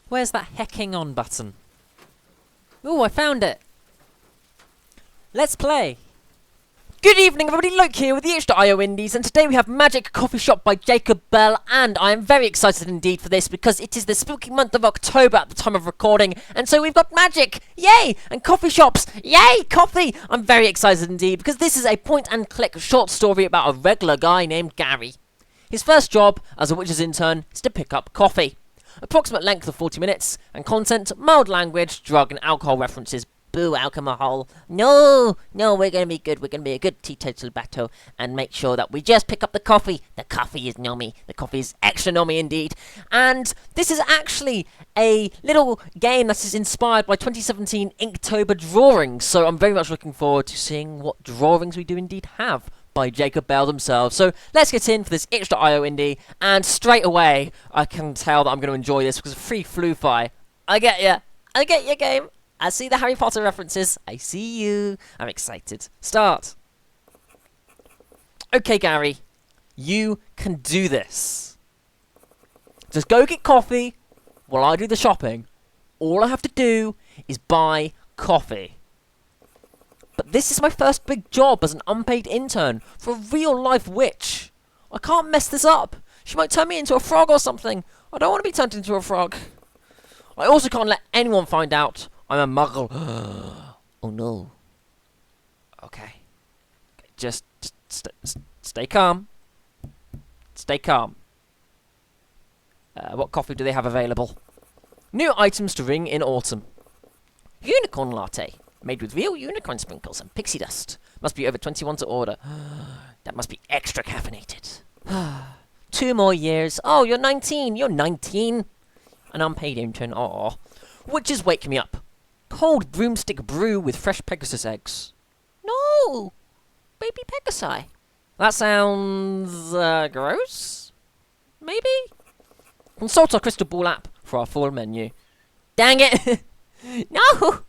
Where's that hecking on button? Ooh, I found it. Let's play. Good evening, everybody. Loki here with the H.IO Indies, and today we have Magic Coffee Shop by Jacob Bell, and I am very excited indeed for this because it is the spooky month of October at the time of recording, and so we've got magic, yay, and coffee shops, yay, coffee. I'm very excited indeed because this is a point-and-click short story about a regular guy named Gary. His first job as a witch's intern is to pick up coffee. Approximate length of 40 minutes, and content, mild language, drug and alcohol references. Boo, alcohol. No, we're gonna be good. We're gonna be a good teetotal battle and make sure that we just pick up the coffee. The coffee is nommy. The coffee is extra nommy indeed. And this is actually a little game that is inspired by 2017 Inktober drawings. So I'm very much looking forward to seeing what drawings we do indeed have by Jacob Bell themselves. So let's get in for this H.IO indie, and straight away I can tell that I'm going to enjoy this because of free flu-fi. I get ya game. I see the Harry Potter references. I see you. I'm excited. Start. Okay, Gary, you can do this. Just go get coffee while I do the shopping. All I have to do is buy coffee. But this is my first big job as an unpaid intern for a real-life witch. I can't mess this up. She might turn me into a frog or something. I don't want to be turned into a frog. I also can't let anyone find out I'm a muggle. Oh no. Okay. Just stay calm. Stay calm. What coffee do they have available? New items to ring in autumn. Unicorn latte. Made with real unicorn sprinkles and pixie dust. Must be over 21 to order. That must be extra caffeinated. 2 more years. Oh, you're 19. You're 19. An unpaid intern. Aw. Witches wake me up. Cold broomstick brew with fresh Pegasus eggs. No! Baby Pegasi. That sounds, gross? Maybe? Consult our crystal ball app for our full menu. Dang it! No!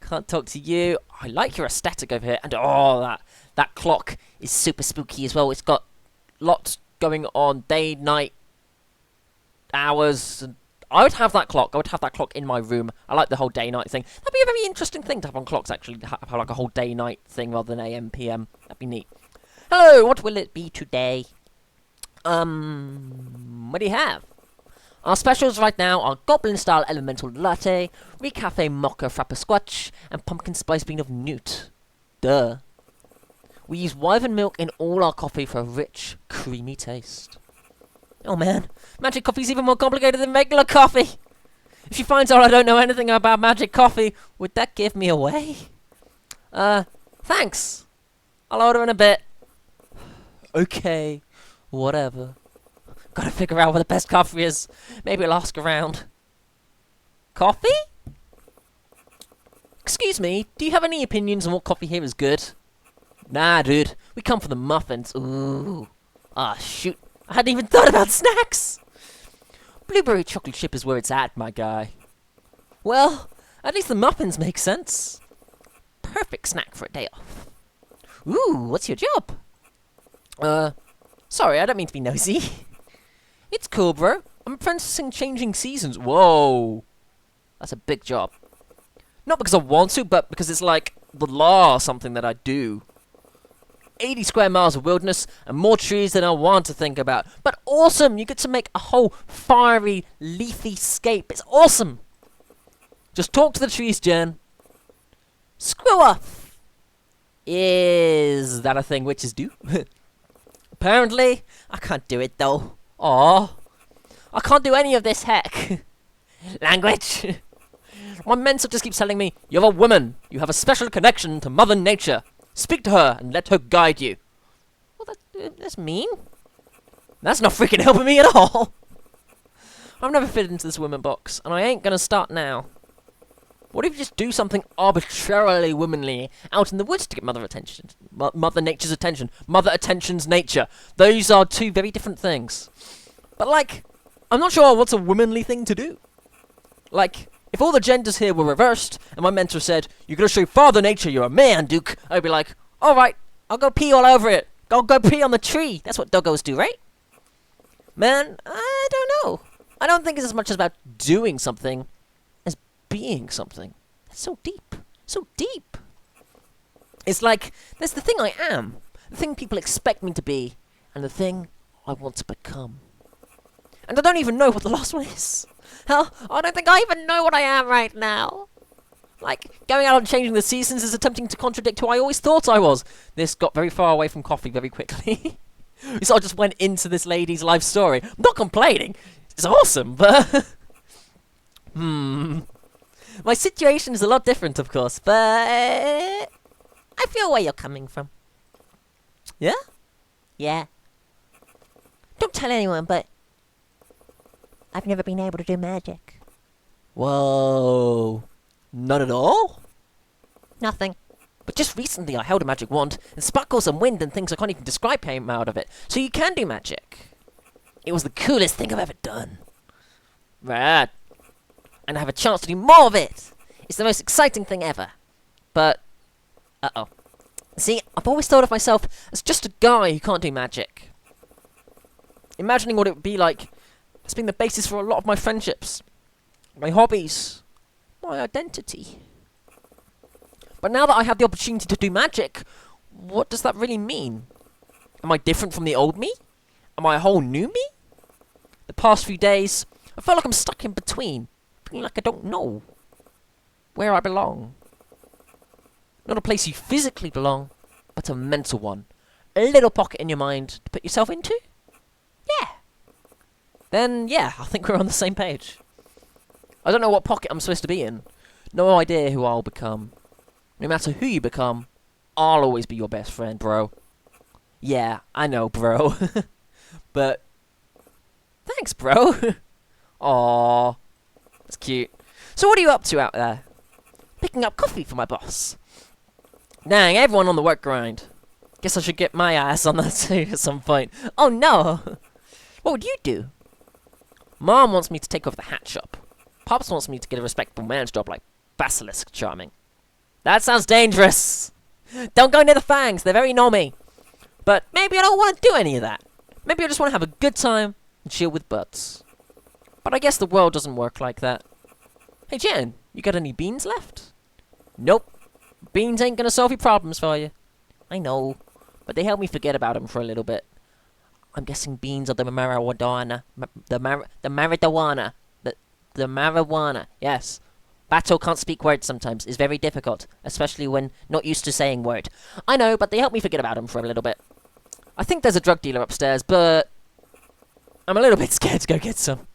Can't talk to you. I like your aesthetic over here. And, oh, that clock is super spooky as well. It's got lots going on. Day, night, hours, and I would have that clock. I would have that clock in my room. I like the whole day-night thing. That'd be a very interesting thing to have on clocks, actually. Have like a whole day-night thing rather than AM, PM. That'd be neat. Hello, what will it be today? What do you have? Our specials right now are Goblin-style Elemental Latte, Recafe Mocha Frappa-Squatch, and Pumpkin Spice Bean of Newt. Duh. We use wyvern milk in all our coffee for a rich, creamy taste. Oh man, magic coffee's even more complicated than regular coffee. If she finds out I don't know anything about magic coffee, would that give me away? Thanks. I'll order in a bit. Okay, whatever. Gotta figure out where the best coffee is. Maybe I'll ask around. Coffee? Excuse me, do you have any opinions on what coffee here is good? Nah, dude. We come for the muffins. Ooh. Ah, shoot. I hadn't even thought about snacks! Blueberry chocolate chip is where it's at, my guy. Well, at least the muffins make sense. Perfect snack for a day off. Ooh, what's your job? Sorry, I don't mean to be nosy. It's cool, bro. I'm apprenticing changing seasons. Whoa. That's a big job. Not because I want to, but because it's like the law or something that I do. 80 square miles of wilderness and more trees than I want to think about. But awesome! You get to make a whole fiery, leafy scape. It's awesome! Just talk to the trees, Jen. Screw off! Is that a thing witches do? Apparently, I can't do it though. Aww. I can't do any of this, heck. Language. My mentor just keeps telling me, you're a woman. You have a special connection to Mother Nature. Speak to her and let her guide you. Well, that's mean. That's not freaking helping me at all. I've never fit into this woman box, and I ain't gonna start now. What if you just do something arbitrarily womanly out in the woods to get Mother Nature's attention? Mother Attention's nature. Those are 2 very different things. But, like, I'm not sure what's a womanly thing to do. Like, if all the genders here were reversed, and my mentor said, you're gonna show Father Nature you're a man, Duke, I'd be like, alright, I'll go pee all over it. I'll go pee on the tree. That's what doggos do, right? Man, I don't know. I don't think it's as much about doing something as being something. That's so deep. So deep. It's like, there's the thing I am, the thing people expect me to be, and the thing I want to become. And I don't even know what the last one is. Hell, I don't think I even know what I am right now. Like, going out and changing the seasons is attempting to contradict who I always thought I was. This got very far away from coffee very quickly. So I just went into this lady's life story. I'm not complaining. It's awesome, but... My situation is a lot different, of course, but... I feel where you're coming from. Yeah? Yeah. Don't tell anyone, but... I've never been able to do magic. Whoa. None at all? Nothing. But just recently I held a magic wand, and sparkles and wind and things I can't even describe came out of it. So you can do magic. It was the coolest thing I've ever done. Rad. And I have a chance to do more of it. It's the most exciting thing ever. But, uh-oh. See, I've always thought of myself as just a guy who can't do magic. Imagining what it would be like, it's been the basis for a lot of my friendships, my hobbies, my identity. But now that I have the opportunity to do magic, what does that really mean? Am I different from the old me? Am I a whole new me? The past few days, I feel like I'm stuck in between, feeling like I don't know where I belong. Not a place you physically belong, but a mental one. A little pocket in your mind to put yourself into? Yeah. Then, yeah, I think we're on the same page. I don't know what pocket I'm supposed to be in. No idea who I'll become. No matter who you become, I'll always be your best friend, bro. Yeah, I know, bro. But, thanks, bro. Aww. That's cute. So what are you up to out there? Picking up coffee for my boss. Dang, everyone on the work grind. Guess I should get my ass on that too at some point. Oh no! What would you do? Mom wants me to take over the hat shop. Pops wants me to get a respectable man's job like Basilisk Charming. That sounds dangerous! Don't go near the fangs, they're very nommy. But maybe I don't want to do any of that. Maybe I just want to have a good time and chill with butts. But I guess the world doesn't work like that. Hey Jen, you got any beans left? Nope. Beans ain't gonna solve your problems for you. I know, but they help me forget about them for a little bit. I'm guessing beans are the marijuana. The marijuana. Yes. Bato can't speak words sometimes. It's very difficult, especially when not used to saying word. I know, but they help me forget about them for a little bit. I think there's a drug dealer upstairs, but I'm a little bit scared to go get some.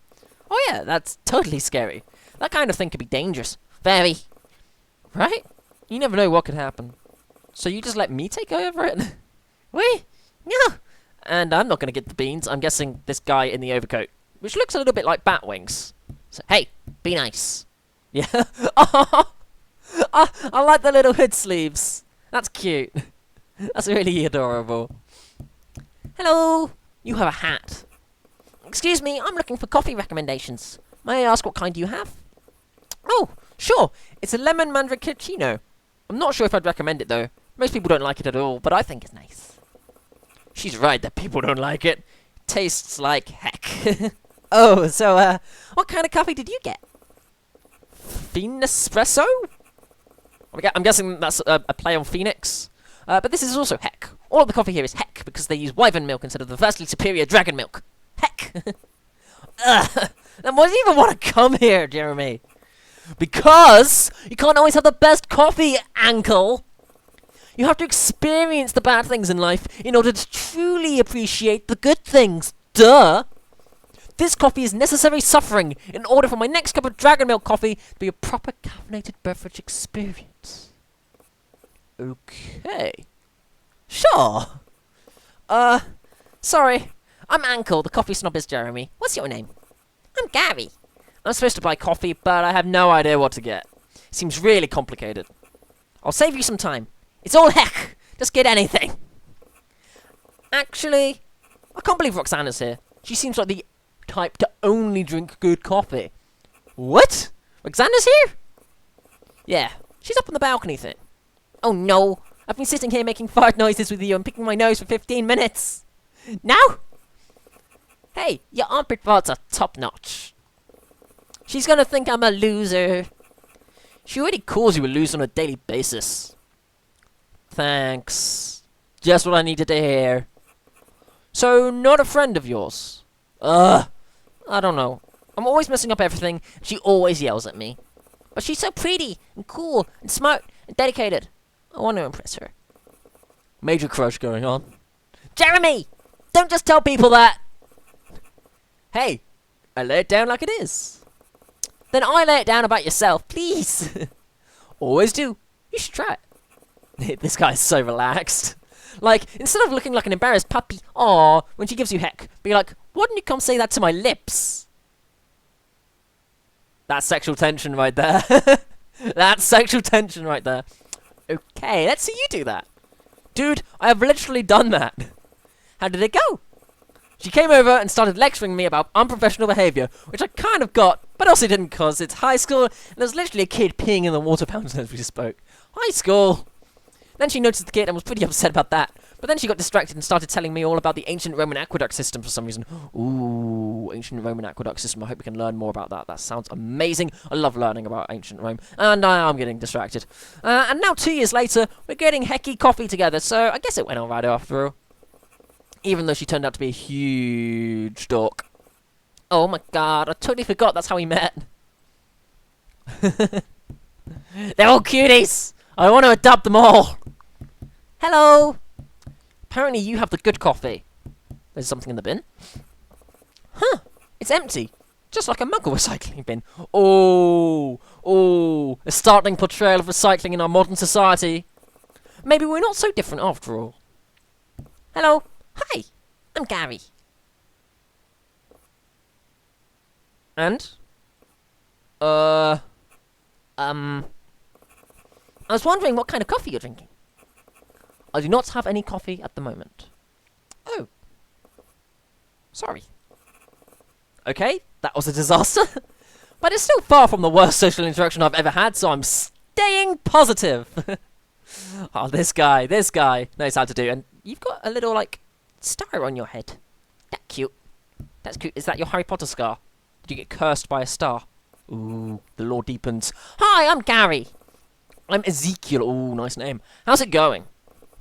Oh yeah, that's totally scary. That kind of thing could be dangerous. Very. Right? You never know what could happen. So you just let me take over it? Wait, no. And I'm not going to get the beans. I'm guessing this guy in the overcoat, which looks a little bit like bat wings. So, hey, be nice. Yeah. Oh, I like the little hood sleeves. That's cute. That's really adorable. Hello. You have a hat. Excuse me, I'm looking for coffee recommendations. May I ask what kind you have? Oh, sure. It's a lemon mandracino. I'm not sure if I'd recommend it, though. Most people don't like it at all, but I think it's nice. She's right that people don't like it. Tastes like heck. Oh, so, what kind of coffee did you get? Finespresso? I'm guessing that's a play on Phoenix. But this is also heck. All of the coffee here is heck, because they use wyvern milk instead of the vastly superior dragon milk. Heck! Then why do you even want to come here, Jeremy? Because you can't always have the best coffee, Ankle! You have to experience the bad things in life in order to truly appreciate the good things. Duh! This coffee is necessary suffering in order for my next cup of dragon milk coffee to be a proper caffeinated beverage experience. Okay. Sure. Sorry. I'm Ankle, the coffee snob is Jeremy. What's your name? I'm Gary. I'm supposed to buy coffee, but I have no idea what to get. It seems really complicated. I'll save you some time. It's all heck. Just get anything. Actually, I can't believe Roxanna's here. She seems like the type to only drink good coffee. What? Roxanna's here? Yeah, she's up on the balcony thing. Oh no, I've been sitting here making fart noises with you and picking my nose for 15 minutes. Now? Hey, your armpit farts are top notch. She's gonna think I'm a loser. She already calls you a loser on a daily basis. Thanks. Just what I needed to hear. So, not a friend of yours? I don't know. I'm always messing up everything, and she always yells at me. But she's so pretty, and cool, and smart, and dedicated. I want to impress her. Major crush going on. Jeremy! Don't just tell people that! Hey, I lay it down like it is. Then I lay it down about yourself, please. Always do. You should try it. This guy's so relaxed. Like, instead of looking like an embarrassed puppy, aw, when she gives you heck, be like, why didn't you come say that to my lips? That's sexual tension right there. That's sexual tension right there. Okay, let's see you do that. Dude, I have literally done that. How did it go? She came over and started lecturing me about unprofessional behaviour, which I kind of got, but also didn't because it's high school, and there's literally a kid peeing in the water fountain as we spoke. High school! Then she noticed the kid and was pretty upset about that, but then she got distracted and started telling me all about the ancient Roman aqueduct system for some reason. Ooh, ancient Roman aqueduct system. I hope we can learn more about that. That sounds amazing. I love learning about ancient Rome, and I'm getting distracted. And now 2 years later, we're getting hecky coffee together, so I guess it went alright after all. Even though she turned out to be a huge dork. Oh my god, I totally forgot that's how we met. They're all cuties! I want to adopt them all! Hello! Apparently you have the good coffee. There's something in the bin. Huh, it's empty. Just like a muggle recycling bin. Oh, a startling portrayal of recycling in our modern society. Maybe we're not so different after all. Hello. Hi, I'm Gary. And? I was wondering what kind of coffee you're drinking. I do not have any coffee at the moment. Oh. Sorry. Okay, that was a disaster. But it's still far from the worst social interaction I've ever had, so I'm staying positive. Oh, this guy knows how to do. And you've got a little, like, star on your head. That's cute. That's cute. Is that your Harry Potter scar? Did you get cursed by a star? Ooh, the lore deepens. Hi, I'm Gary. I'm Ezekiel. Ooh, nice name. How's it going?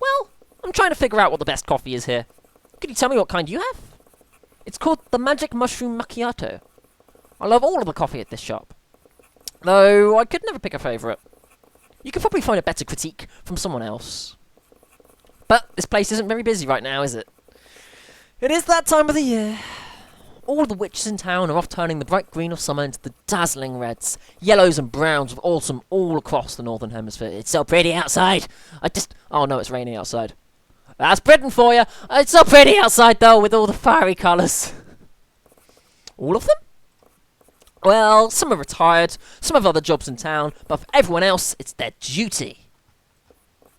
Well, I'm trying to figure out what the best coffee is here. Could you tell me what kind you have? It's called the Magic Mushroom Macchiato. I love all of the coffee at this shop. Though, I could never pick a favourite. You could probably find a better critique from someone else. But this place isn't very busy right now, is it? It is that time of the year. All the witches in town are off turning the bright green of summer into the dazzling reds, yellows and browns of autumn all across the northern hemisphere. It's so pretty outside. Oh no, it's raining outside. That's Britain for you. It's so pretty outside though, with all the fiery colours. All of them? Well, some are retired, some have other jobs in town, but for everyone else, it's their duty.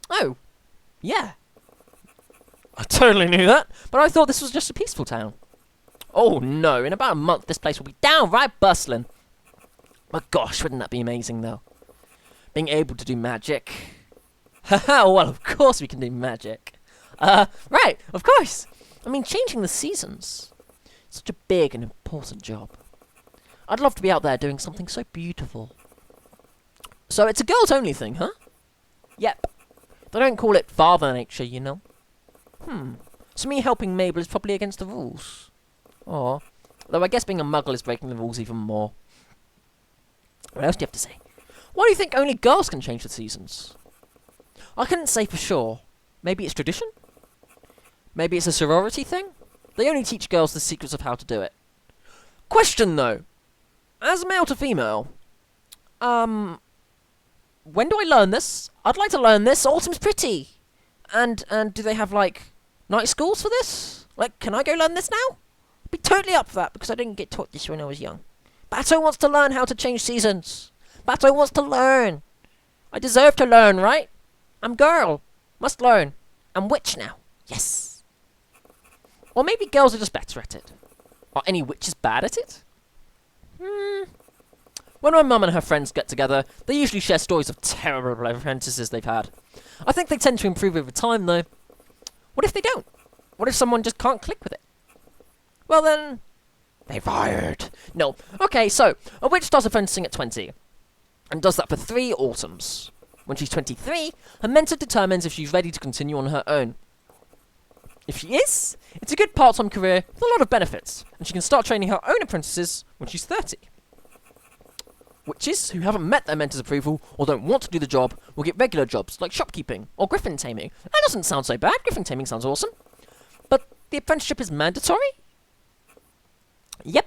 Oh, yeah. I totally knew that, but I thought this was just a peaceful town. Oh no, in about a month this place will be downright bustling. My gosh, wouldn't that be amazing though? Being able to do magic. Haha, well of course we can do magic. Right, of course. I mean, changing the seasons. Such a big and important job. I'd love to be out there doing something so beautiful. So it's a girls only thing, huh? Yep. They don't call it Father Nature, you know. So me helping Mabel is probably against the rules. Aw. Though I guess being a muggle is breaking the rules even more. What else do you have to say? Why do you think only girls can change the seasons? I couldn't say for sure. Maybe it's tradition? Maybe it's a sorority thing? They only teach girls the secrets of how to do it. Question though. As male to female, when do I learn this? I'd like to learn this. Autumn's pretty. And do they have, like, night schools for this? Like, can I go learn this now? I'd be totally up for that, because I didn't get taught this when I was young. Bato wants to learn how to change seasons. Bato wants to learn. I deserve to learn, right? I'm girl. Must learn. I'm witch now. Yes. Or maybe girls are just better at it. Are any witches bad at it? When my mum and her friends get together, they usually share stories of terrible apprentices they've had. I think they tend to improve over time, though. What if they don't? What if someone just can't click with it? Well then They fired. No. Okay, so a witch starts apprenticing at 20 and does that for 3 autumns. When she's 23, her mentor determines if she's ready to continue on her own. If she is, it's a good part-time career with a lot of benefits, and she can start training her own apprentices when she's 30. Witches who haven't met their mentor's approval or don't want to do the job will get regular jobs like shopkeeping or griffin taming. That doesn't sound so bad. Griffin taming sounds awesome. But the apprenticeship is mandatory? Yep.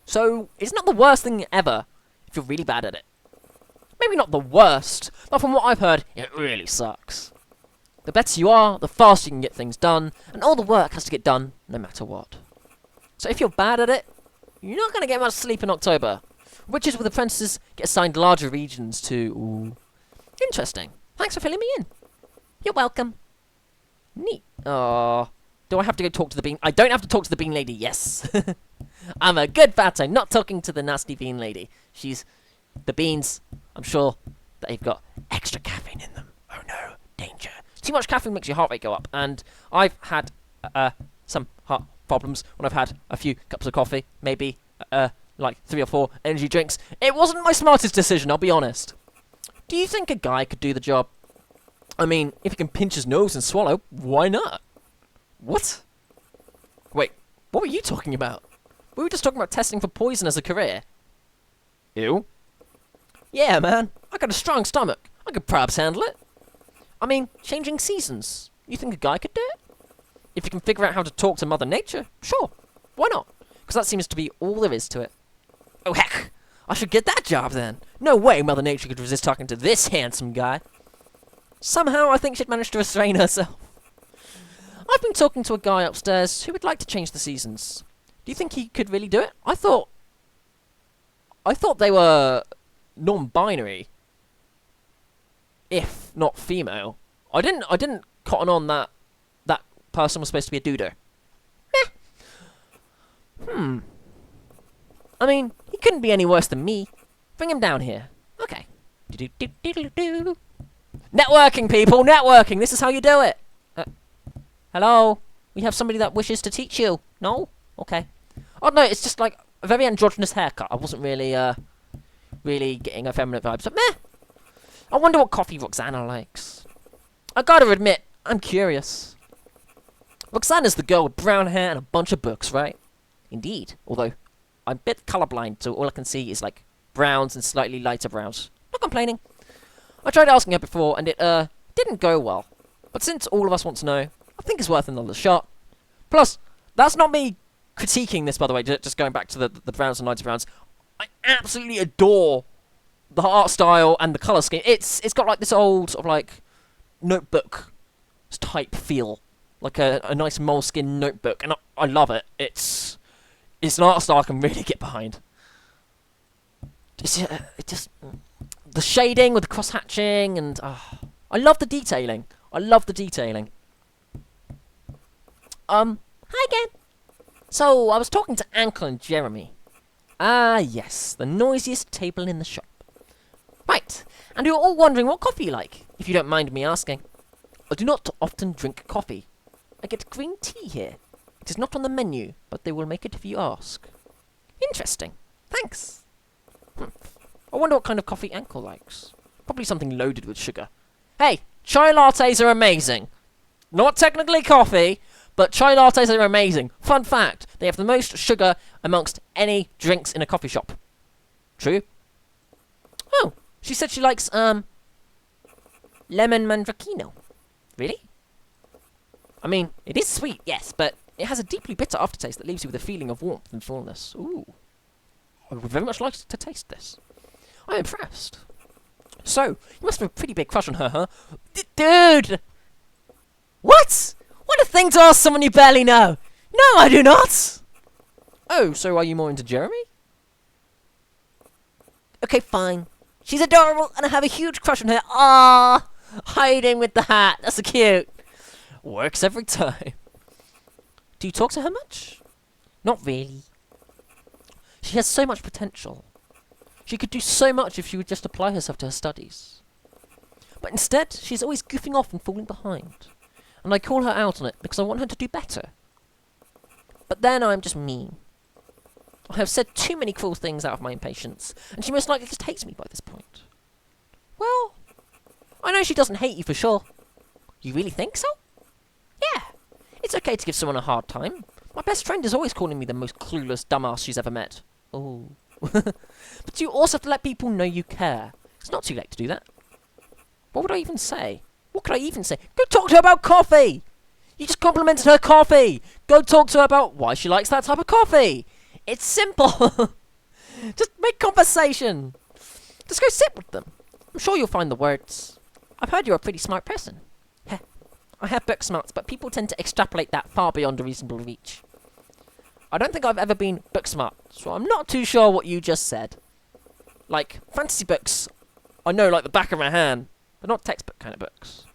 So it's not the worst thing ever if you're really bad at it. Maybe not the worst, but from what I've heard, it really sucks. The better you are, the faster you can get things done, and all the work has to get done no matter what. So if you're bad at it, you're not going to get much sleep in October. Witches with apprentices get assigned larger regions to... Ooh. Interesting. Thanks for filling me in. You're welcome. Neat. Aww. Do I have to go talk to the bean? I don't have to talk to the bean lady, yes. I'm a good fatto, not talking to the nasty bean lady. She's... The beans, I'm sure that they've got extra caffeine in them. Oh no, danger. Too much caffeine makes your heart rate go up, and I've had some heart problems when I've had a few cups of coffee, maybe like 3 or 4 energy drinks. It wasn't my smartest decision, I'll be honest. Do you think a guy could do the job? I mean, if he can pinch his nose and swallow, why not? What? Wait, what were you talking about? We were just talking about testing for poison as a career. Ew. Yeah, man, I got a strong stomach. I could perhaps handle it. I mean, changing seasons. You think a guy could do it? If you can figure out how to talk to Mother Nature, sure. Why not? Because that seems to be all there is to it. Oh, heck. I should get that job, then. No way Mother Nature could resist talking to this handsome guy. Somehow, I think she'd manage to restrain herself. I've been talking to a guy upstairs who would like to change the seasons. Do you think he could really do it? I thought they were non-binary, if not female. I didn't cotton on that person was supposed to be a duder. I mean, he couldn't be any worse than me. Bring him down here. Okay. Networking, people, networking. This is how you do it. Hello? We have somebody that wishes to teach you. No? Okay. Oh no, it's just like a very androgynous haircut. I wasn't really getting effeminate vibes, but meh. I wonder what coffee Roxana likes. I gotta admit, I'm curious. Roxana's the girl with brown hair and a bunch of books, right? Indeed. Although, I'm a bit colorblind, so all I can see is like browns and slightly lighter browns. Not complaining. I tried asking her before, and it didn't go well. But since all of us want to know, I think it's worth another shot. Plus, that's not me critiquing this, by the way, just going back to the browns and lighter browns. I absolutely adore the art style and the colour scheme. It's got like this old sort of like notebook type feel, like a nice moleskin notebook, and I love it. It's an art style I can really get behind. It just the shading with the cross hatching, and I love the detailing. I love the detailing. Hi again. So I was talking to Ankle and Jeremy. Ah, yes, the noisiest table in the shop. Right, and you're all wondering what coffee you like, if you don't mind me asking. I do not often drink coffee. I get green tea here. It is not on the menu, but they will make it if you ask. Interesting. Thanks. I wonder what kind of coffee Ankle likes. Probably something loaded with sugar. Hey, chai lattes are amazing. Not technically coffee, but chai lattes are amazing. Fun fact, they have the most sugar amongst any drinks in a coffee shop. True? Oh, she said she likes, lemon mandrachino. Really? I mean, it is sweet, yes, but it has a deeply bitter aftertaste that leaves you with a feeling of warmth and fullness. Ooh. I would very much like to taste this. I'm impressed. So, you must have a pretty big crush on her, huh? Dude! What? What a thing to ask someone you barely know! No, I do not! Oh, so are you more into Jeremy? Okay, fine. She's adorable, and I have a huge crush on her. Ah, hiding with the hat. That's so cute. Works every time. Do you talk to her much? Not really. She has so much potential. She could do so much if she would just apply herself to her studies. But instead, she's always goofing off and falling behind. And I call her out on it because I want her to do better. But then I'm just mean. I have said too many cruel things out of my impatience, and she most likely just hates me by this point. Well, I know she doesn't hate you for sure. You really think so? Yeah. It's okay to give someone a hard time. My best friend is always calling me the most clueless dumbass she's ever met. Oh. But you also have to let people know you care. It's not too late to do that. What would I even say? What could I even say? Go talk to her about coffee! You just complimented her coffee! Go talk to her about why she likes that type of coffee! It's simple! Just make conversation! Just go sit with them. I'm sure you'll find the words. I've heard you're a pretty smart person. Heh. I have book smarts, but people tend to extrapolate that far beyond a reasonable reach. I don't think I've ever been book smart, so I'm not too sure what you just said. Like, fantasy books, I know like the back of my hand, but not textbook kind of books.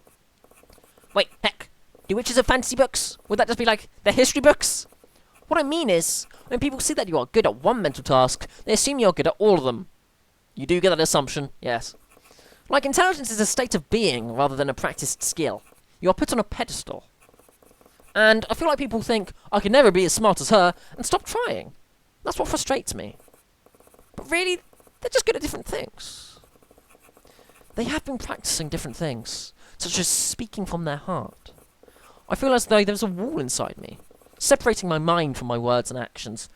Wait, heck, do witches have fantasy books? Would that just be like the history books? What I mean is, when people see that you are good at one mental task, they assume you're good at all of them. You do get that assumption, yes. Like, intelligence is a state of being rather than a practiced skill. You are put on a pedestal. And I feel like people think, I can never be as smart as her, and stop trying. That's what frustrates me. But really, they're just good at different things. They have been practicing different things, such as speaking from their heart. I feel as though there's a wall inside me, separating my mind from my words and actions.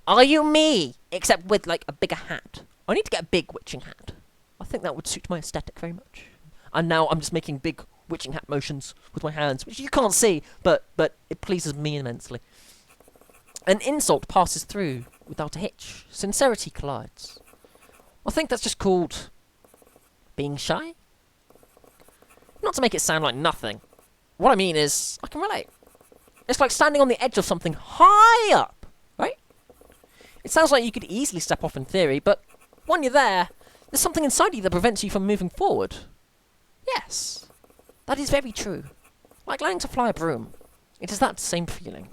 Are you me? Except with, like, a bigger hat. I need to get a big witching hat. I think that would suit my aesthetic very much. And now I'm just making big witching hat motions with my hands, which you can't see, but it pleases me immensely. An insult passes through without a hitch. Sincerity collides. I think that's just called being shy. Not to make it sound like nothing. What I mean is, I can relate. It's like standing on the edge of something high up, right? It sounds like you could easily step off in theory, but when you're there, there's something inside you that prevents you from moving forward. Yes, that is very true. Like learning to fly a broom. It is that same feeling.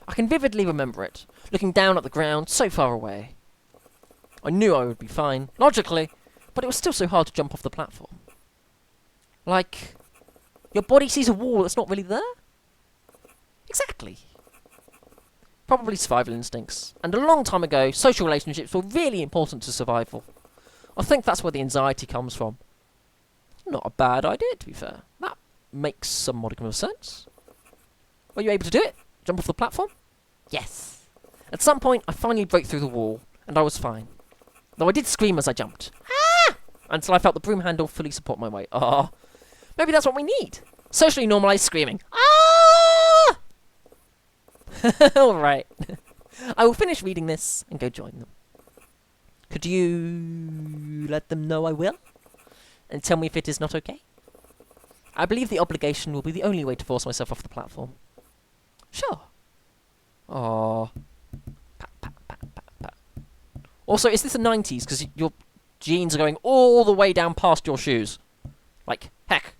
I can vividly remember it, looking down at the ground so far away. I knew I would be fine, logically, but it was still so hard to jump off the platform. Like, your body sees a wall that's not really there? Exactly. Probably survival instincts. And a long time ago, social relationships were really important to survival. I think that's where the anxiety comes from. Not a bad idea, to be fair. That makes some modicum of sense. Were you able to do it? Jump off the platform? Yes. At some point, I finally broke through the wall, and I was fine. Though I did scream as I jumped. Ah! Until I felt the broom handle fully support my weight. Ah. Maybe that's what we need. Socially normalized screaming. Ah! Alright. I will finish reading this and go join them. Could you let them know I will? And tell me if it is not okay? I believe the obligation will be the only way to force myself off the platform. Sure. Aww. Pat, pat, pat, pat, pat. Also, is this the 90s? Because your jeans are going all the way down past your shoes. Like, heck.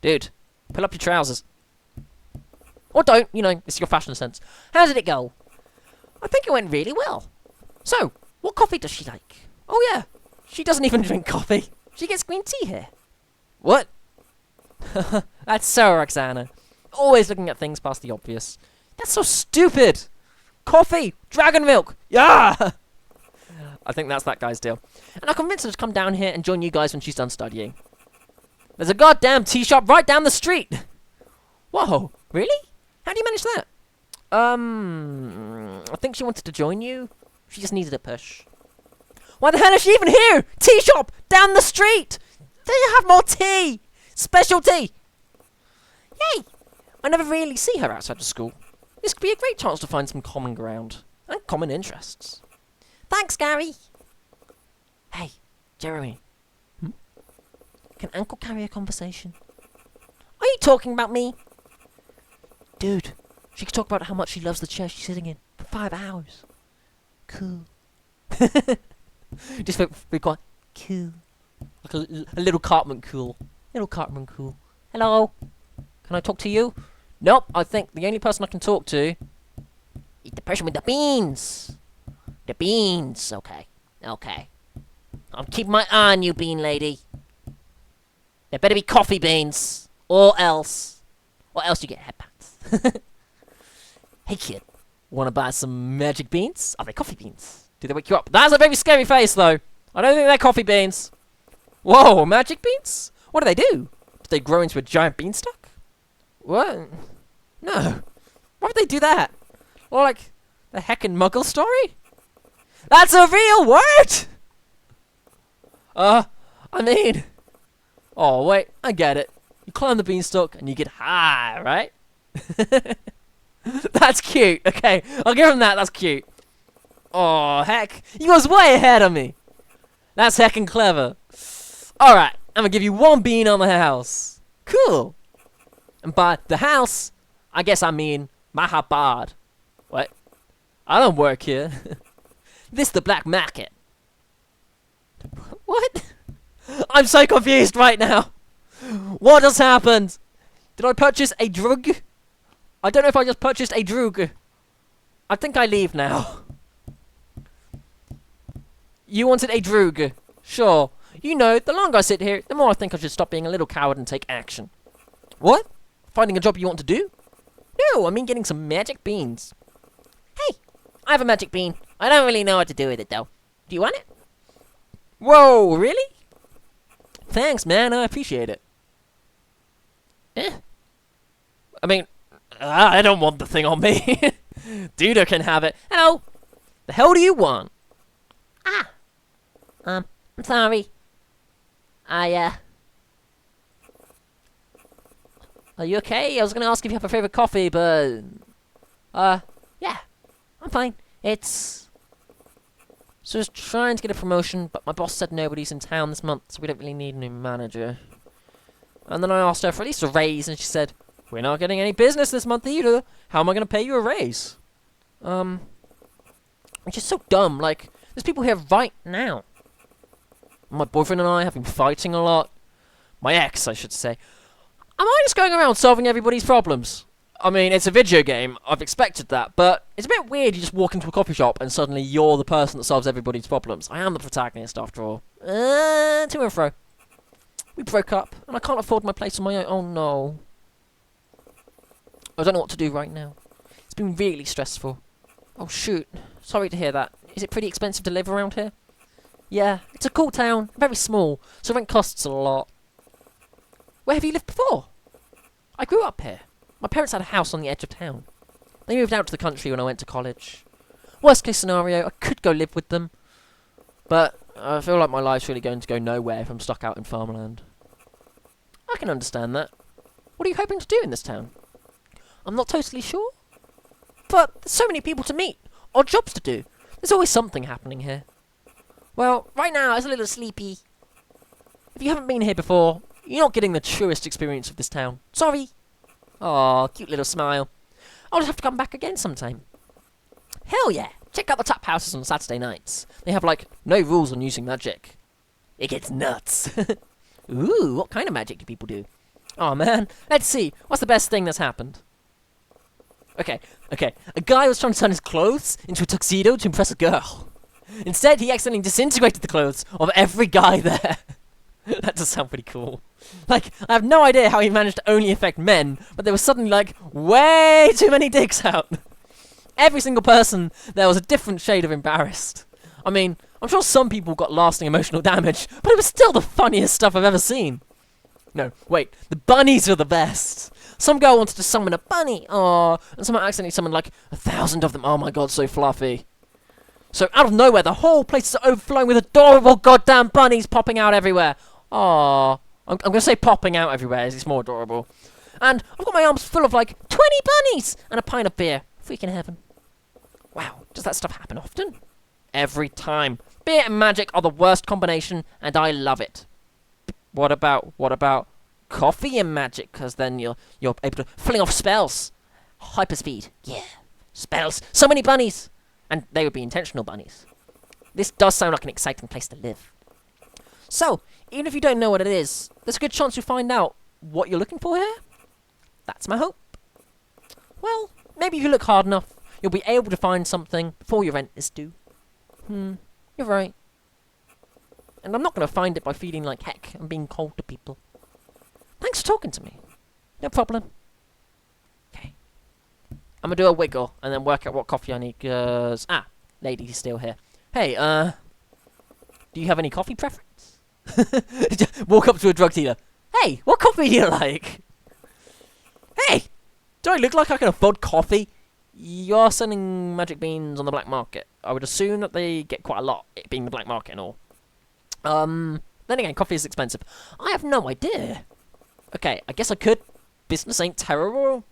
Dude, pull up your trousers. Or don't, you know, it's your fashion sense. How did it go? I think it went really well. So, what coffee does she like? Oh yeah, she doesn't even drink coffee. She gets green tea here. What? That's so Roxana. Always looking at things past the obvious. That's so stupid. Coffee, dragon milk, yeah! I think that's that guy's deal. And I convinced her to come down here and join you guys when she's done studying. There's a goddamn tea shop right down the street. Whoa, really? How do you manage that? I think she wanted to join you. She just needed a push. Why the hell is she even here? Tea shop down the street. They have more tea. Special tea. Yay. I never really see her outside of school. This could be a great chance to find some common ground and common interests. Thanks, Gary. Hey, Jeremy. Can Uncle carry a conversation? Are you talking about me? Dude, she could talk about how much she loves the chair she's sitting in for 5 hours. Cool. Just very quiet. Cool. Like a little Cartman cool. Little Cartman cool. Hello. Can I talk to you? Nope, I think the only person I can talk to is the person with the beans. The beans. Okay. Okay. I'm keeping my eye on you, bean lady. There better be coffee beans. Or else. Or else you get headpats. Hey, kid. Wanna buy some magic beans? Are they coffee beans? Do they wake you up? That's a very scary face, though. I don't think they're coffee beans. Whoa, magic beans? What do they do? Do they grow into a giant beanstalk? What? No. Why would they do that? Or like the heckin' Muggle story? That's a real word! I mean... Oh, wait, I get it. You climb the beanstalk and you get high, right? That's cute. Okay, I'll give him that. That's cute. Oh, heck. You was way ahead of me. That's heckin' clever. Alright, I'm gonna give you 1 bean on the house. Cool. And by the house, I guess I mean Mahabad. What? I don't work here. This the black market. What? I'm so confused right now. What has happened? Did I purchase a drug? I don't know if I just purchased a drug. I think I leave now. You wanted a drug. Sure. You know, the longer I sit here, the more I think I should stop being a little coward and take action. What? Finding a job you want to do? No, I mean getting some magic beans. Hey, I have a magic bean. I don't really know what to do with it, though. Do you want it? Whoa, really? Thanks, man. I appreciate it. I mean, I don't want the thing on me. Duda can have it. Hello. The hell do you want? I'm sorry. Are you okay? I was gonna ask if you have a favorite coffee, but... yeah. I'm fine. So I was trying to get a promotion, but my boss said nobody's in town this month, so we don't really need a new manager. And then I asked her for at least a raise, and she said, we're not getting any business this month either. How am I gonna pay you a raise? Which is so dumb. Like, there's people here right now. My boyfriend and I have been fighting a lot. My ex, I should say. Am I just going around solving everybody's problems? I mean, it's a video game. I've expected that. But it's a bit weird you just walk into a coffee shop and suddenly you're the person that solves everybody's problems. I am the protagonist, after all. To and fro. We broke up, and I can't afford my place on my own. Oh, no. I don't know what to do right now. It's been really stressful. Oh, shoot. Sorry to hear that. Is it pretty expensive to live around here? Yeah, it's a cool town. Very small, so rent costs a lot. Where have you lived before? I grew up here. My parents had a house on the edge of town. They moved out to the country when I went to college. Worst case scenario, I could go live with them. But I feel like my life's really going to go nowhere if I'm stuck out in farmland. I can understand that. What are you hoping to do in this town? I'm not totally sure. But there's so many people to meet, or jobs to do. There's always something happening here. Well, right now it's a little sleepy. If you haven't been here before, you're not getting the truest experience of this town. Sorry. Aw, cute little smile. I'll just have to come back again sometime. Hell yeah! Check out the tap houses on Saturday nights. They have, like, no rules on using magic. It gets nuts. Ooh, what kind of magic do people do? Oh man, let's see. What's the best thing that's happened? Okay. A guy was trying to turn his clothes into a tuxedo to impress a girl. Instead, he accidentally disintegrated the clothes of every guy there. That does sound pretty cool. Like, I have no idea how he managed to only affect men, but there was suddenly, like, way too many dicks out. Every single person there was a different shade of embarrassed. I mean, I'm sure some people got lasting emotional damage, but it was still the funniest stuff I've ever seen. No, wait, the bunnies were the best. Some girl wanted to summon a bunny, and someone accidentally summoned, like, 1,000 of them. Oh my god, so fluffy. So, out of nowhere, the whole place is overflowing with adorable goddamn bunnies popping out everywhere. Aww. I'm going to say popping out everywhere, as it's more adorable. And I've got my arms full of, like, 20 bunnies and a pint of beer. Freaking heaven. Wow, does that stuff happen often? Every time. Beer and magic are the worst combination, and I love it. What about coffee and magic? Because then you're able to fling off spells. Hyperspeed. Yeah. Spells. So many bunnies. And they would be intentional bunnies. This does sound like an exciting place to live. So, even if you don't know what it is, there's a good chance you'll find out what you're looking for here. That's my hope. Well, maybe if you look hard enough, you'll be able to find something before your rent is due. You're right. And I'm not going to find it by feeling like heck and being cold to people. Thanks for talking to me. No problem. Okay. I'm gonna do a wiggle and then work out what coffee I need, cause... Ah, lady's still here. Hey, do you have any coffee preference? Walk up to a drug dealer. Hey, what coffee do you like? Hey, do I look like I can afford coffee? You're selling magic beans on the black market. I would assume that they get quite a lot, it being the black market and all. Then again, coffee is expensive. I have no idea. Okay, I guess I could. Business ain't terrible.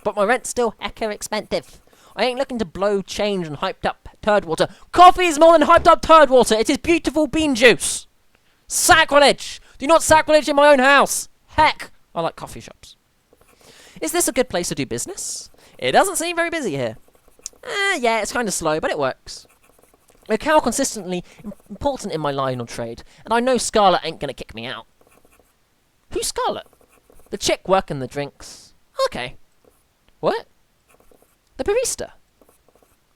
But my rent's still hecka expensive. I ain't looking to blow change and hyped up turd water. Coffee is more than hyped up turd water. It is beautiful bean juice. Sacrilege! Do not sacrilege in my own house. Heck, I like coffee shops. Is this a good place to do business? It doesn't seem very busy here. Yeah, it's kind of slow, but it works. Locale consistently important in my line of trade, and I know Scarlet ain't gonna kick me out. Who's Scarlet? The chick working the drinks. Okay. What? The barista.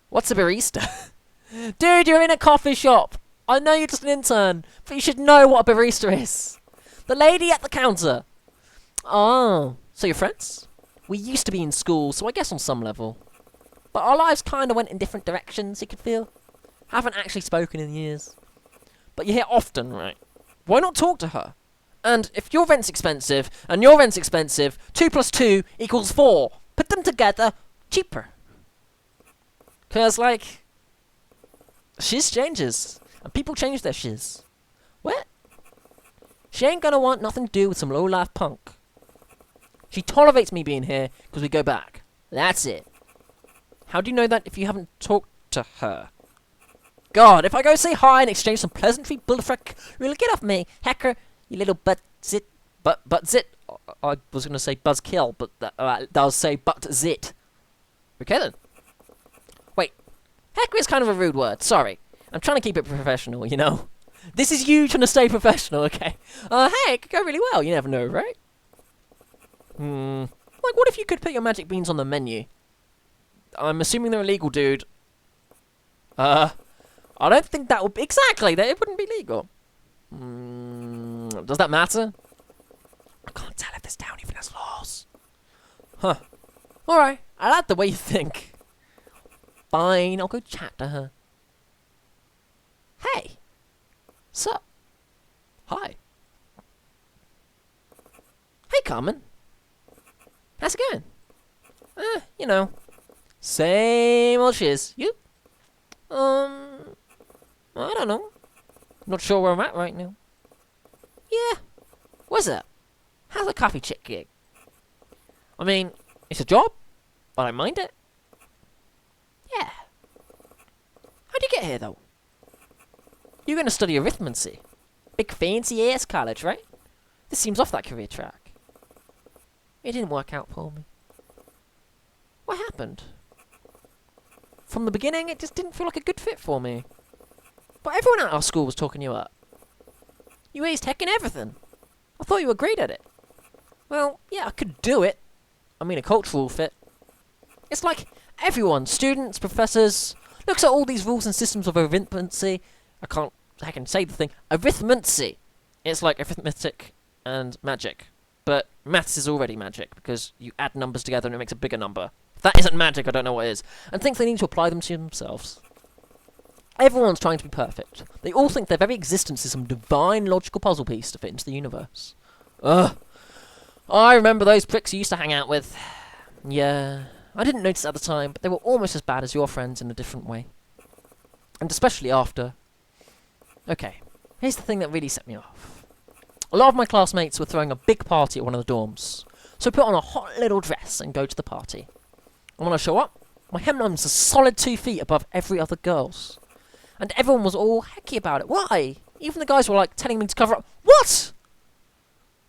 What's a barista? Dude, you're in a coffee shop. I know you're just an intern, but you should know what a barista is. The lady at the counter. Oh, so you're friends? We used to be in school, so I guess on some level. But our lives kind of went in different directions, you could feel. Haven't actually spoken in years. But you're here often, right? Why not talk to her? And if your rent's expensive, and your rent's expensive, 2 plus 2 equals 4. Put them together, cheaper. Cause, like, shiz changes. And people change their shiz. What? She ain't gonna want nothing to do with some low-life punk. She tolerates me being here because we go back. That's it. How do you know that if you haven't talked to her? God, if I go say hi and exchange some pleasantry, bullfrick, really get off me, hacker, you little butt zit. Butt zit. I was gonna say buzzkill, but that does say butt zit. Okay then. Wait, hacker is kind of a rude word. Sorry, I'm trying to keep it professional. You know, this is you trying to stay professional. Okay. Hey, it could go really well. You never know, right? Like, what if you could put your magic beans on the menu? I'm assuming they're illegal, dude. I don't think that would be... Exactly, that it wouldn't be legal. Does that matter? I can't tell if this town even has laws. Huh. Alright, I like the way you think. Fine, I'll go chat to her. Hey. Sup? Hi. Hey, Carmen. How's it going? You know. Same old shiz. You? I don't know. Not sure where I'm at right now. Yeah. What's up? How's the coffee chick gig? I mean, it's a job, but I mind it. Yeah. How'd you get here, though? You're gonna study arithmancy. Big fancy ass college, right? This seems off that career track. It didn't work out for me. What happened? From the beginning, it just didn't feel like a good fit for me. But everyone at our school was talking you up. You aced heckin' everything. I thought you were great at it. Well, yeah, I could do it. I mean, a cultural fit. It's like everyone, students, professors, looks at all these rules and systems of arithmancy. I can say the thing. Arithmancy. It's like arithmetic and magic. But maths is already magic, because you add numbers together and it makes a bigger number. If that isn't magic, I don't know what is. And think they need to apply them to themselves. Everyone's trying to be perfect. They all think their very existence is some divine logical puzzle piece to fit into the universe. Ugh. I remember those pricks you used to hang out with. Yeah, I didn't notice at the time, but they were almost as bad as your friends in a different way. And especially after. Okay, here's the thing that really set me off. A lot of my classmates were throwing a big party at one of the dorms, so I put on a hot little dress and go to the party. And when I show up, my hemnum's a solid 2 feet above every other girl's. And everyone was all hecky about it. Why? Even the guys were like telling me to cover up. What?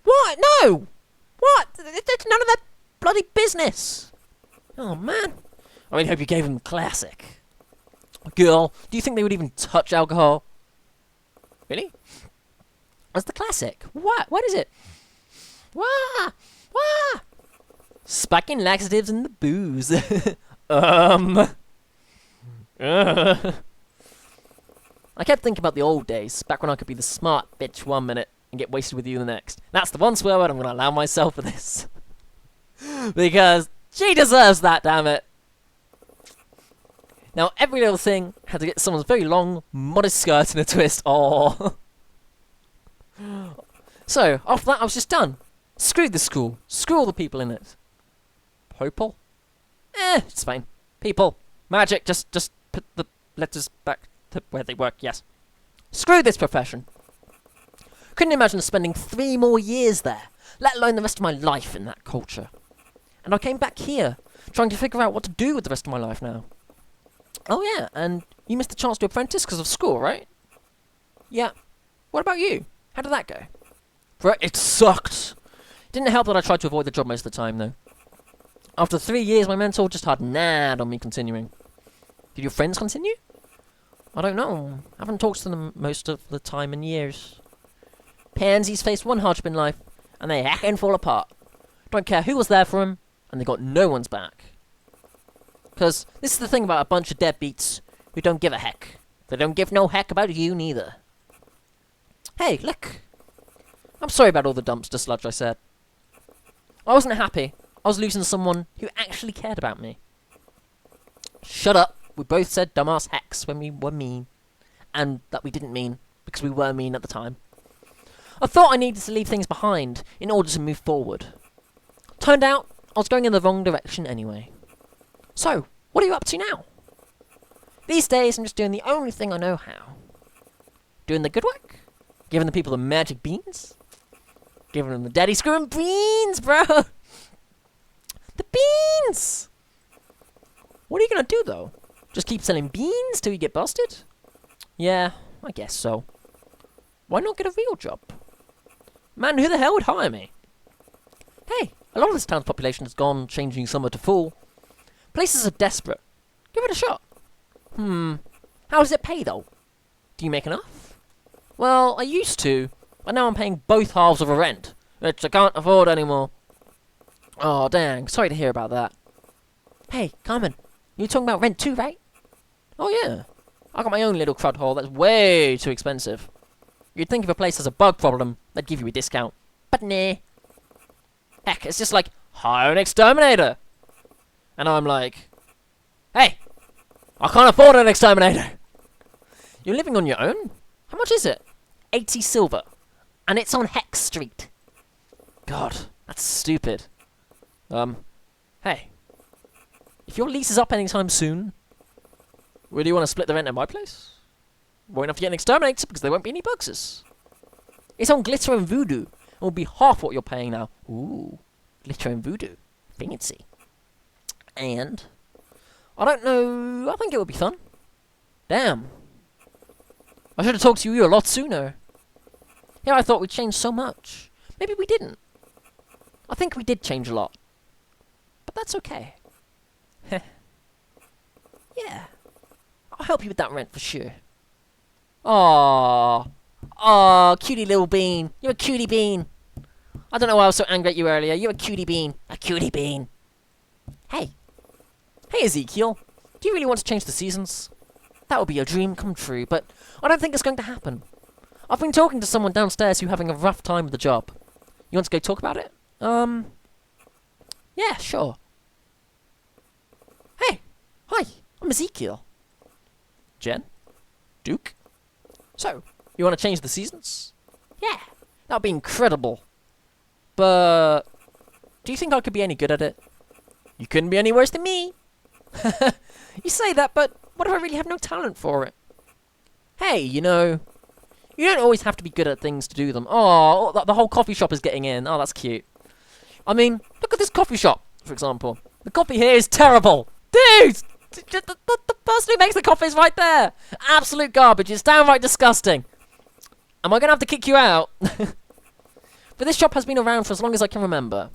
What? No! What? It's none of their bloody business. Oh man. I really hope you gave them the classic. Girl, do you think they would even touch alcohol? Really? What's the classic? What? What is it? Wah! Wah! Spiking laxatives in the booze. I kept thinking about the old days, back when I could be the smart bitch 1 minute and get wasted with you the next. That's the one swear word I'm going to allow myself for this. Because, She deserves that, damn it. Now, every little thing had to get someone's very long, modest skirt in a twist. Oh. So, after that, I was just done. Screw the school. Screw all the people in it. Popal? It's fine. People. Magic. Just put the letters back to where they work, yes. Screw this profession. Couldn't imagine spending 3 more years there, let alone the rest of my life in that culture. And I came back here, trying to figure out what to do with the rest of my life now. Oh yeah, and you missed the chance to apprentice because of school, right? Yeah. What about you? How did that go? It sucked. It didn't help that I tried to avoid the job most of the time, though. After 3 years, my mentor just had nad on me continuing. Did your friends continue? I don't know. I haven't talked to them most of the time in years. Pansies faced one hardship in life, and they heckin' fall apart. Don't care who was there for them, and they got no one's back. Because this is the thing about a bunch of deadbeats who don't give a heck. They don't give no heck about you neither. Hey, look. I'm sorry about all the dumpster sludge I said. I wasn't happy. I was losing someone who actually cared about me. Shut up. We both said dumbass hecks when we were mean. And that we didn't mean, because we were mean at the time. I thought I needed to leave things behind in order to move forward. Turned out, I was going in the wrong direction anyway. So, what are you up to now? These days, I'm just doing the only thing I know how. Doing the good work. Giving the people the magic beans. Giving them the daddy screwing beans, bro. The beans! What are you gonna do, though? Just keep selling beans till you get busted? Yeah, I guess so. Why not get a real job? Man, who the hell would hire me? Hey, a lot of this town's population has gone changing summer to fall. Places are desperate. Give it a shot. How does it pay, though? Do you make enough? Well, I used to, but now I'm paying both halves of a rent, which I can't afford anymore. Oh, dang. Sorry to hear about that. Hey, Carmen, you talking about rent too, right? Oh, yeah. I got my own little crud hole that's way too expensive. You'd think if a place has a bug problem, they'd give you a discount. But nah. Heck, it's just like, hire an exterminator. And I'm like, hey, I can't afford an exterminator. You're living on your own? How much is it? 80 silver. And it's on Hex Street. God, that's stupid. Hey, if your lease is up anytime soon, would you want to split the rent at my place? Won't have to get an exterminator because there won't be any bugs. It's on Glitter and Voodoo. It will be half what you're paying now. Ooh, Glitter and Voodoo. Fancy. And I don't know, I think it would be fun. Damn. I should have talked to you a lot sooner. Yeah, I thought we'd changed so much. Maybe we didn't. I think we did change a lot. But that's okay. Yeah. I'll help you with that rent for sure. Aww. Aww, cutie little bean. You're a cutie bean. I don't know why I was so angry at you earlier. You're a cutie bean. A cutie bean. Hey. Hey, Ezekiel. Do you really want to change the seasons? That would be a dream come true, but I don't think it's going to happen. I've been talking to someone downstairs who's having a rough time with the job. You want to go talk about it? Yeah, sure. Hey. Hi. I'm Ezekiel. Jen? Duke? So, you want to change the seasons? Yeah. That would be incredible. But do you think I could be any good at it? You couldn't be any worse than me. You say that, but what if I really have no talent for it? Hey, you know, you don't always have to be good at things to do them. Oh, the whole coffee shop is getting in. Oh, that's cute. I mean, look at this coffee shop, for example. The coffee here is terrible. Dude! The person who makes the coffee is right there. Absolute garbage. It's downright disgusting. Am I going to have to kick you out? But this shop has been around for as long as I can remember.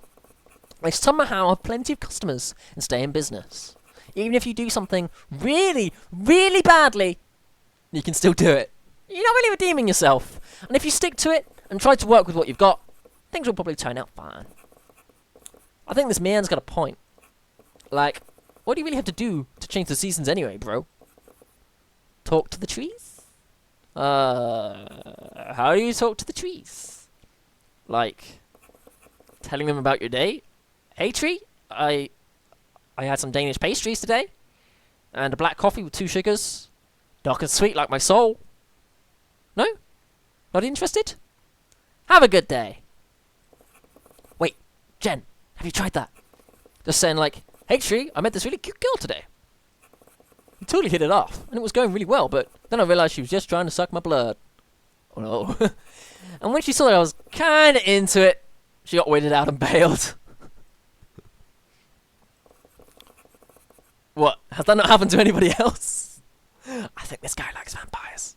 They somehow have plenty of customers and stay in business. Even if you do something really, really badly, you can still do it. You're not really redeeming yourself. And if you stick to it and try to work with what you've got, things will probably turn out fine. I think this man's got a point. Like, what do you really have to do to change the seasons anyway, bro? Talk to the trees? How do you talk to the trees? Like, telling them about your day? Hey, tree, I I had some Danish pastries today. And a black coffee with 2 sugars. Dark and sweet like my soul. No? Not interested? Have a good day. Wait, Jen, have you tried that? Just saying like, hey Tree, I met this really cute girl today. We totally hit it off, and it was going really well, but then I realized she was just trying to suck my blood. Oh no. And when she saw that I was kinda into it, she got weirded out and bailed. What? Has that not happened to anybody else? I think this guy likes vampires.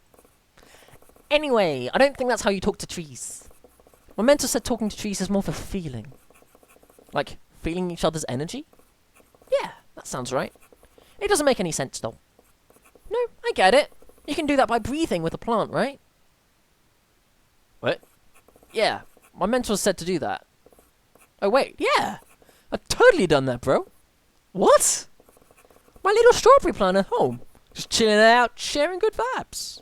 Anyway, I don't think that's how you talk to trees. My mentor said talking to trees is more of a feeling. Like, feeling each other's energy? Yeah, that sounds right. It doesn't make any sense, though. No, I get it. You can do that by breathing with a plant, right? What? Yeah, my mentor said to do that. Oh, wait, yeah. I've totally done that, bro. What? My little strawberry plant at home. Just chilling out, sharing good vibes.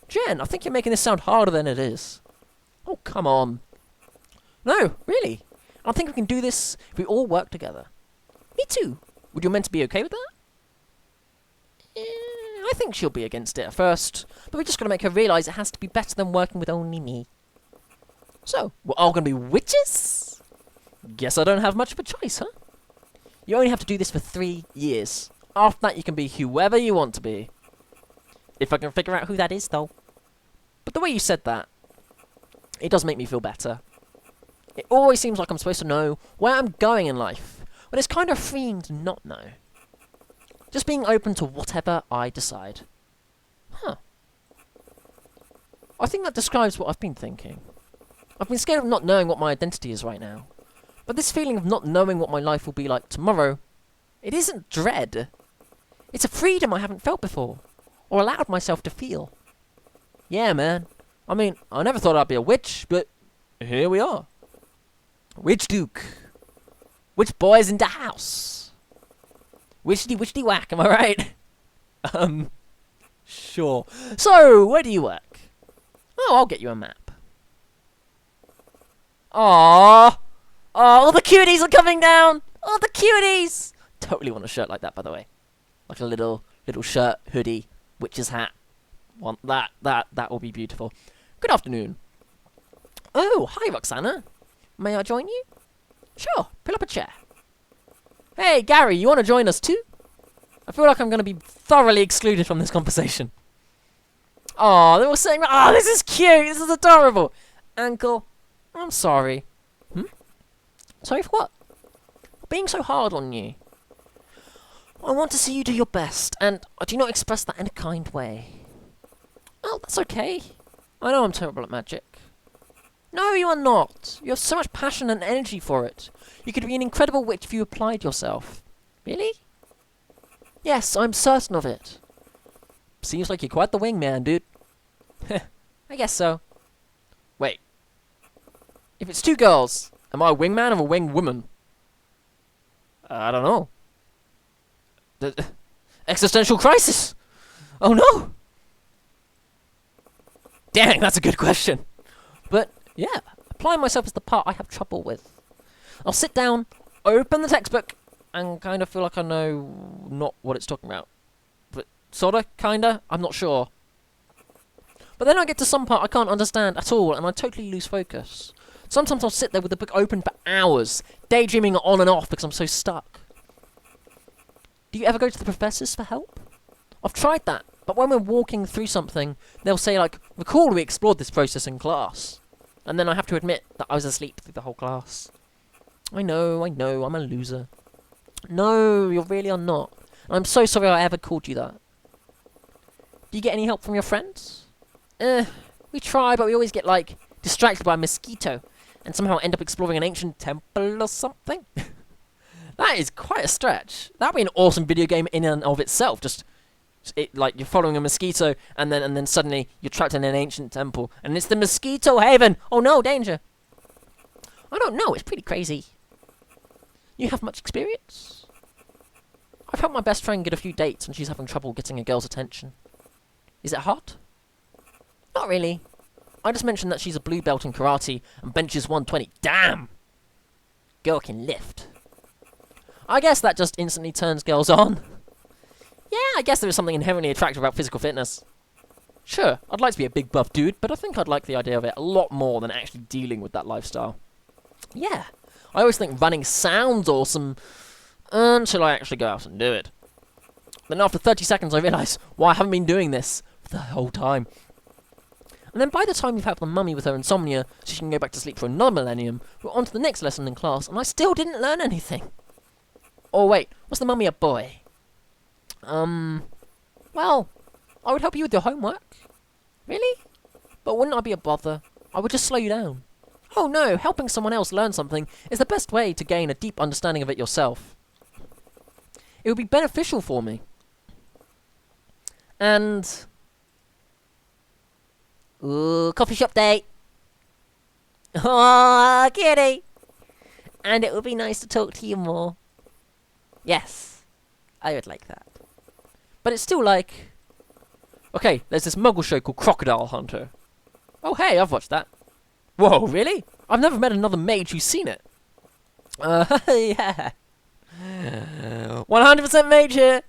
Jen, I think you're making this sound harder than it is. Oh, come on. No, really. I think we can do this if we all work together. Me too. Would your mentor be okay with that? I think she'll be against it at first, but we're just going to make her realise it has to be better than working with only me. So, we're all going to be witches? Guess I don't have much of a choice, huh? You only have to do this for 3 years. After that, you can be whoever you want to be. If I can figure out who that is, though. But the way you said that, it does make me feel better. It always seems like I'm supposed to know where I'm going in life, but it's kind of freeing to not know. Just being open to whatever I decide. Huh. I think that describes what I've been thinking. I've been scared of not knowing what my identity is right now. But this feeling of not knowing what my life will be like tomorrow, it isn't dread. It's a freedom I haven't felt before, or allowed myself to feel. Yeah, man. I mean, I never thought I'd be a witch, but here we are. Witch Duke. Witch boys in the house. Witchity whack, am I right? Sure. So, where do you work? Oh, I'll get you a map. Aww. Oh, all the cuties are coming down. All the cuties. Totally want a shirt like that, by the way. Like a little shirt, hoodie, witch's hat. Want that will be beautiful. Good afternoon. Oh, hi, Roxana. May I join you? Sure, pull up a chair. Hey, Gary, you want to join us too? I feel like I'm going to be thoroughly excluded from this conversation. Oh, they were saying, oh, this is cute, this is adorable. Ankle, I'm sorry. Sorry for what? Being so hard on you. I want to see you do your best, and I do not express that in a kind way. Oh, that's okay. I know I'm terrible at magic. No, you are not. You have so much passion and energy for it. You could be an incredible witch if you applied yourself. Really? Yes, I'm certain of it. Seems like you're quite the wingman, dude. I guess so. Wait. If it's 2 girls, am I a wingman or a winged woman? I don't know. Existential crisis! Oh no! Dang, that's a good question. But, yeah, applying myself is the part I have trouble with. I'll sit down, open the textbook, and kind of feel like I know not what it's talking about. But sorta, kinda, I'm not sure. But then I get to some part I can't understand at all, and I totally lose focus. Sometimes I'll sit there with the book open for hours, daydreaming on and off because I'm so stuck. Do you ever go to the professors for help? I've tried that, but when we're walking through something, they'll say like, recall we explored this process in class. And then I have to admit that I was asleep through the whole class. I know, I'm a loser. No, you really are not. And I'm so sorry I ever called you that. Do you get any help from your friends? We try, but we always get, like, distracted by a mosquito and somehow end up exploring an ancient temple or something. That is quite a stretch. That'd be an awesome video game in and of itself. Just like you're following a mosquito, and then suddenly you're trapped in an ancient temple, and it's the mosquito haven. Oh no, danger! I don't know. It's pretty crazy. You have much experience? I've helped my best friend get a few dates, and she's having trouble getting a girl's attention. Is it hot? Not really. I just mentioned that she's a blue belt in karate and benches 120. Damn! Girl can lift. I guess that just instantly turns girls on. Yeah, I guess there is something inherently attractive about physical fitness. Sure, I'd like to be a big buff dude, but I think I'd like the idea of it a lot more than actually dealing with that lifestyle. Yeah, I always think running sounds awesome until I actually go out and do it. Then after 30 seconds I realise, well, I haven't been doing this for the whole time. And then by the time you've helped the mummy with her insomnia so she can go back to sleep for another millennium, we're on to the next lesson in class and I still didn't learn anything. Oh wait, was the mummy a boy? Well, I would help you with your homework. Really? But wouldn't I be a bother? I would just slow you down. Oh no, helping someone else learn something is the best way to gain a deep understanding of it yourself. It would be beneficial for me. And... ooh, coffee shop date. Oh, kitty. And it would be nice to talk to you more. Yes, I would like that. But it's still like... okay, there's this Muggle show called Crocodile Hunter. Oh hey, I've watched that. Whoa, really? I've never met another mage who's seen it. Yeah. 100% mage here.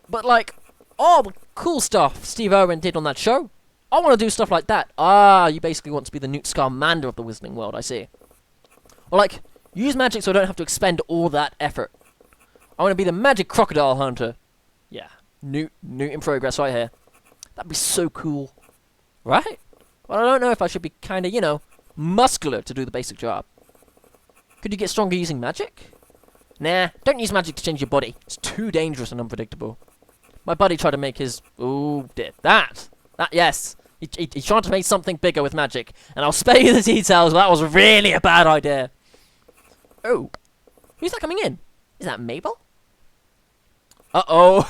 But like, all the cool stuff Steve Irwin did on that show, I want to do stuff like that. Ah, you basically want to be the Newt Scamander of the Wizarding world, I see. Or like, use magic so I don't have to expend all that effort. I want to be the magic crocodile hunter. Yeah, Newt in progress right here. That'd be so cool. Right? Well, I don't know if I should be kinda, you know, muscular to do the basic job. Could you get stronger using magic? Nah, don't use magic to change your body. It's too dangerous and unpredictable. My buddy tried to make his... ooh, did that. That, yes. He tried to make something bigger with magic. And I'll spare you the details, but that was really a bad idea. Oh. Who's that coming in? Is that Mabel? Uh-oh.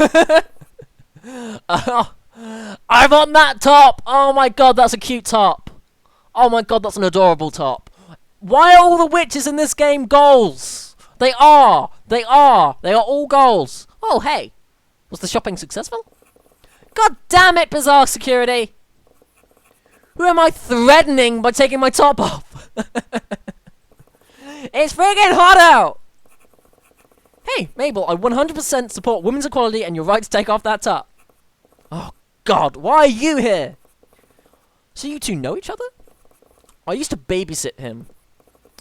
I want that top! Oh my god, that's a cute top. Oh my god, that's an adorable top. Why are all the witches in this game goals? They are all goals. Oh, hey. Was the shopping successful? God damn it, bizarre security. Who am I threatening by taking my top off? It's friggin' hot out. Hey, Mabel, I 100% support women's equality and your right to take off that top. Oh, God, why are you here? So you two know each other? I used to babysit him.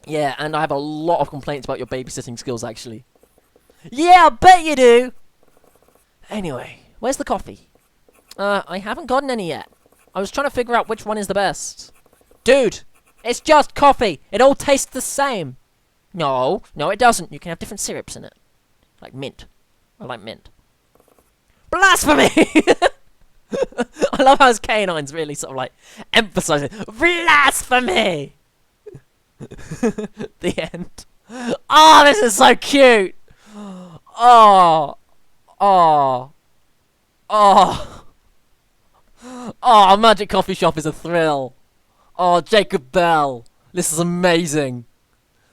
Yeah, and I have a lot of complaints about your babysitting skills, actually. Yeah, I bet you do! Anyway, where's the coffee? I haven't gotten any yet. I was trying to figure out which one is the best. Dude, it's just coffee. It all tastes the same. No, it doesn't. You can have different syrups in it. Like mint. I like mint. Blasphemy! I love how his canines really sort of like emphasizing blasphemy. The end. Oh, this is so cute. Oh, Magic Coffee Shop is a thrill. Oh, Jacob Bell, this is amazing.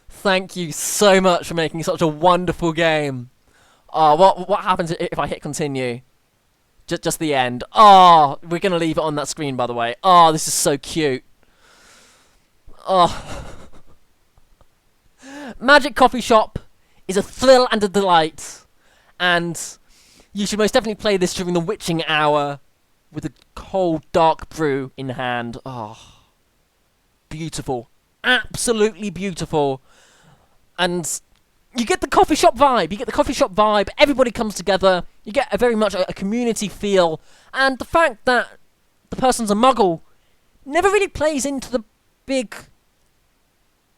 Thank you so much for making such a wonderful game. Oh, what happens if I hit continue? Just the end. Oh, we're gonna leave it on that screen, by the way. Oh, this is so cute. Oh. Magic Coffee Shop is a thrill and a delight. And you should most definitely play this during the witching hour with a cold, dark brew in hand. Oh. Beautiful. Absolutely beautiful. And you get the coffee shop vibe. Everybody comes together. You get a very much a community feel. And the fact that the person's a muggle never really plays into the big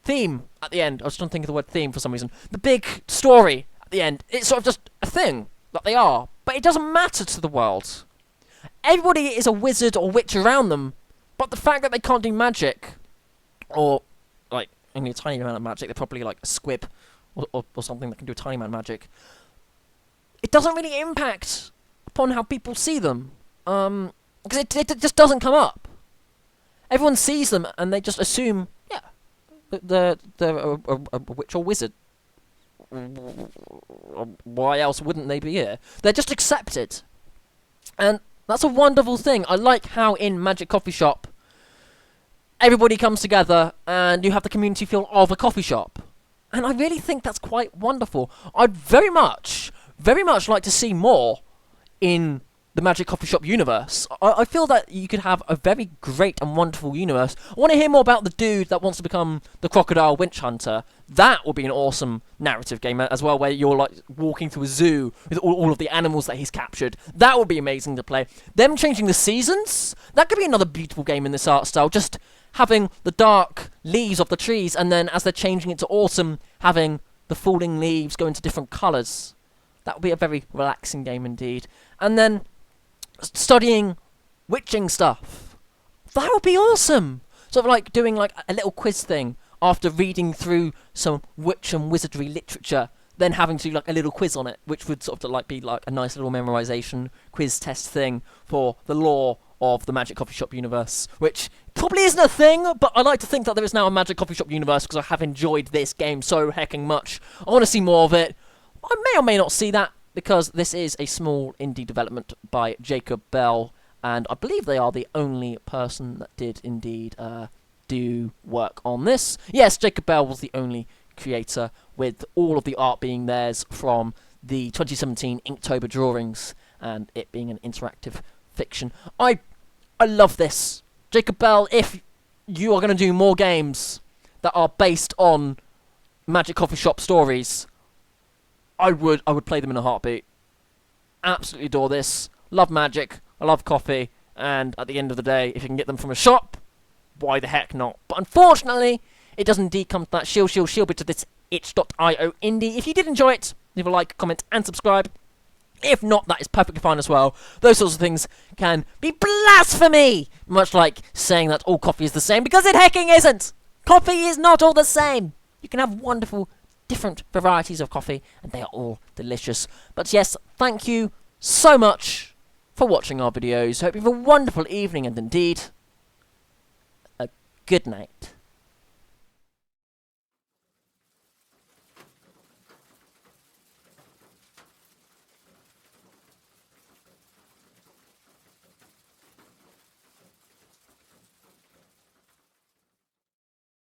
theme at the end. I was trying to think of the word theme for some reason. The big story at the end. It's sort of just a thing that they are. But it doesn't matter to the world. Everybody is a wizard or witch around them. But the fact that they can't do magic, or like only a tiny amount of magic, they're probably like a squib or something that can do a tiny amount of magic. It doesn't really impact upon how people see them. Because it just doesn't come up. Everyone sees them and they just assume, yeah, they're a witch or wizard. Why else wouldn't they be here? They're just accepted. And that's a wonderful thing. I like how in Magic Coffee Shop, everybody comes together and you have the community feel of a coffee shop. And I really think that's quite wonderful. I'd very much like to see more in the Magic Coffee Shop universe. I feel that you could have a very great and wonderful universe. I want to hear more about the dude that wants to become the Crocodile Winch Hunter. That would be an awesome narrative game as well, where you're like walking through a zoo with all of the animals that he's captured. That would be amazing to play. Them changing the seasons, that could be another beautiful game in this art style. Just having the dark leaves of the trees, and then as they're changing into autumn, having the falling leaves go into different colours. That would be a very relaxing game indeed. And then studying witching stuff. That would be awesome. Sort of like doing like a little quiz thing after reading through some witch and wizardry literature, then having to do like a little quiz on it, which would sort of like be like a nice little memorization quiz test thing for the lore of the Magic Coffee Shop universe, which probably isn't a thing, but I like to think that there is now a Magic Coffee Shop universe because I have enjoyed this game so hecking much. I want to see more of it. I may or may not see that, because this is a small indie development by Jacob Bell, and I believe they are the only person that did indeed do work on this. Yes, Jacob Bell was the only creator, with all of the art being theirs from the 2017 Inktober drawings, and it being an interactive fiction. I love this. Jacob Bell, if you are going to do more games that are based on Magic Coffee Shop stories, I would play them in a heartbeat. Absolutely adore this. Love Magic. I love coffee. And at the end of the day, if you can get them from a shop, why the heck not? But unfortunately, it doesn't indeed come to that shield bit of this itch.io indie. If you did enjoy it, leave a like, comment, and subscribe. If not, that is perfectly fine as well. Those sorts of things can be blasphemy! Much like saying that all coffee is the same, because it hecking isn't! Coffee is not all the same! You can have wonderful different varieties of coffee, and they are all delicious. But yes, thank you so much for watching our videos. Hope you have a wonderful evening, and indeed, a good night.